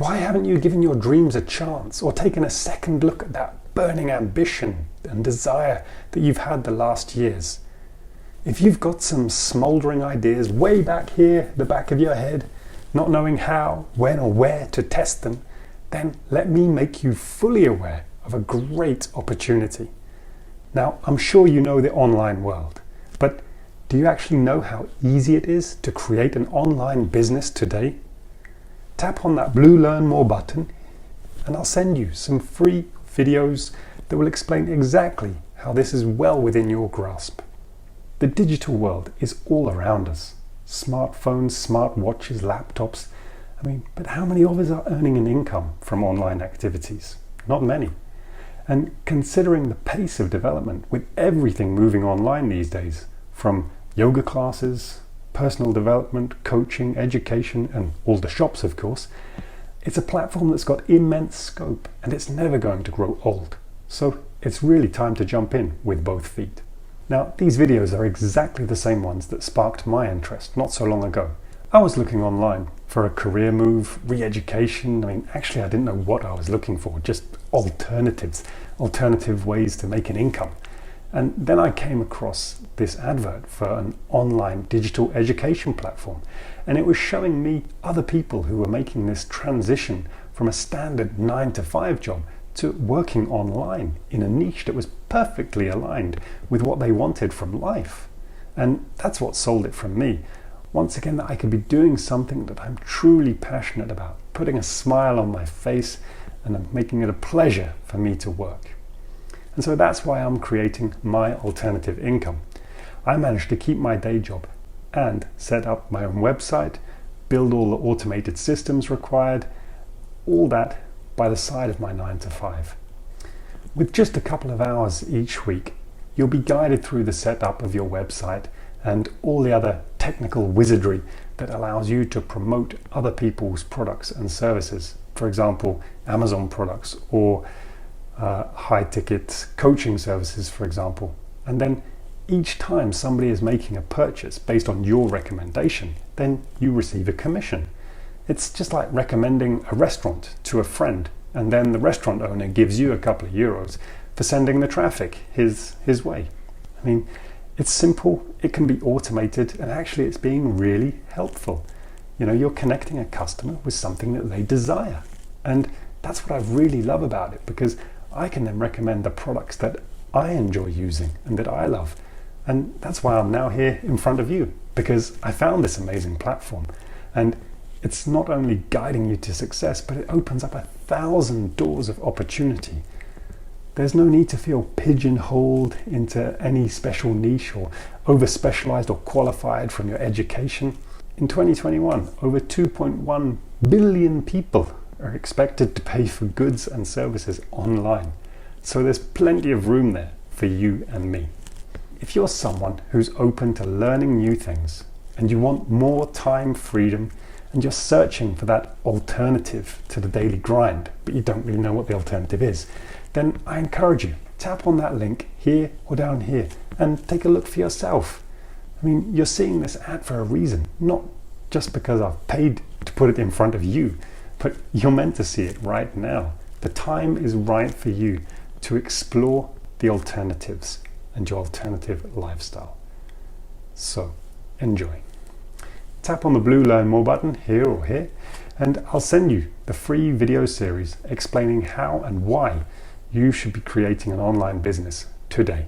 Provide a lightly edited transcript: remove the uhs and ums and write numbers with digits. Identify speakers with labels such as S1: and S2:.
S1: Why haven't you given your dreams a chance or taken a second look at that burning ambition and desire that you've had the last years? If you've got some smouldering ideas way back here, the back of your head, not knowing how, when or where to test them, then let me make you fully aware of a great opportunity. Now, I'm sure you know the online world, but do you actually know how easy it is to create an online business today? Tap on that blue Learn More button and I'll send you some free videos that will explain exactly how this is well within your grasp. The digital world is all around us. Smartphones, smartwatches, laptops. But how many of us are earning an income from online activities? Not many. And considering the pace of development with everything moving online these days, from yoga classes, personal development, coaching, education, and all the shops, of course, it's a platform that's got immense scope and it's never going to grow old. So it's really time to jump in with both feet. Now, these videos are exactly the same ones that sparked my interest not so long ago. I was looking online for a career move, re-education. Actually, I didn't know what I was looking for, just alternatives, alternative ways to make an income. And then I came across this advert for an online digital education platform. And it was showing me other people who were making this transition from a standard 9-to-5 job to working online in a niche that was perfectly aligned with what they wanted from life. And that's what sold it from me. Once again, that I could be doing something that I'm truly passionate about, putting a smile on my face and making it a pleasure for me to work. And so that's why I'm creating my alternative income. I managed to keep my day job and set up my own website, build all the automated systems required, all that by the side of my 9-to-5. With just a couple of hours each week, you'll be guided through the setup of your website and all the other technical wizardry that allows you to promote other people's products and services. For example, Amazon products or high-ticket coaching services, for example. And then each time somebody is making a purchase based on your recommendation, then you receive a commission. It's just like recommending a restaurant to a friend, and then the restaurant owner gives you a couple of euros for sending the traffic his way. It's simple, it can be automated, and actually it's being really helpful. You're connecting a customer with something that they desire. And that's what I really love about it, because I can then recommend the products that I enjoy using and that I love. And that's why I'm now here in front of you, because I found this amazing platform. And it's not only guiding you to success, but it opens up 1,000 doors of opportunity. There's no need to feel pigeonholed into any special niche or over-specialized or qualified from your education. In 2021, over 2.1 billion people are expected to pay for goods and services online. So there's plenty of room there for you and me. If you're someone who's open to learning new things and you want more time freedom and you're searching for that alternative to the daily grind, but you don't really know what the alternative is, then I encourage you, tap on that link here or down here and take a look for yourself. You're seeing this ad for a reason, not just because I've paid to put it in front of you, but you're meant to see it right now. The time is right for you to explore the alternatives and your alternative lifestyle. So, enjoy. Tap on the blue Learn More button here or here, and I'll send you the free video series explaining how and why you should be creating an online business today.